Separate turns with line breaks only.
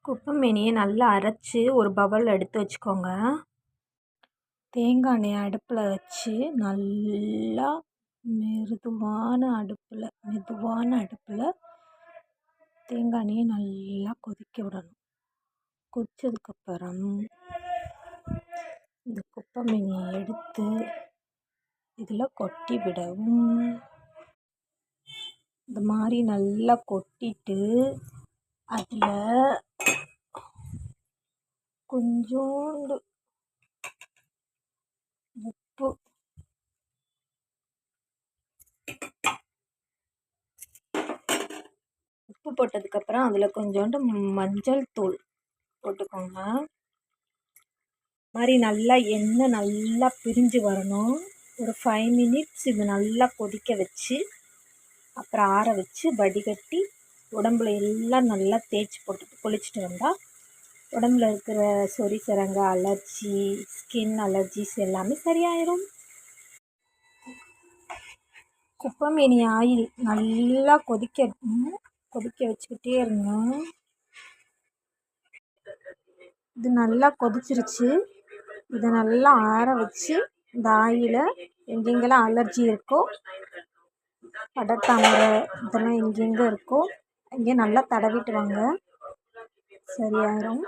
குப்பைமேனியை நல்லா அரைச்சி ஒரு பவுல் எடுத்து வச்சுக்கோங்க. தேங்காய் எண்ணெயை அடுப்பில் வச்சு நல்லா மெதுவான அடுப்பில் தேங்காய் எண்ணெயை நல்லா கொதிக்க விடணும். கொதித்ததுக்கப்புறம் இந்த குப்பைமேனியை எடுத்து இதில் கொட்டி விடவும். இந்த மாதிரி நல்லா கொட்டிட்டு அதில் கொஞ்சோண்டு உப்பு போட்டதுக்கப்புறம் அதில் கொஞ்சோண்டு மஞ்சள் தூள் போட்டுக்கோங்க. மாதிரி நல்லா எண்ணெய் நல்லா பிரிஞ்சு வரணும். ஒரு 5 மினிட்ஸ் இது நல்லா கொதிக்க வச்சு அப்புறம் ஆற வச்சு வடிகட்டி உடம்புல எல்லாம் நல்லா தேய்ச்சி போட்டுட்டு குளிச்சுட்டு வந்தால் உடம்புல இருக்கிற சொறி சிரங்க அலர்ஜி, ஸ்கின் அலர்ஜிஸ் எல்லாமே சரியாயிடும். குப்பைமேனி ஆயில் நல்லா கொதிக்க வச்சுக்கிட்டே இருங்க. இது நல்லா கொதிச்சிருச்சு. இதை நல்லா ஆற வச்சு இந்த ஆயிலை எங்கெங்கெல்லாம் அலர்ஜி இருக்கோ, படர்தாமரை இதெல்லாம் எங்கெங்கே இருக்கோ அங்கே நல்லா தடவிட்டு வாங்க, சரியாயிடும்.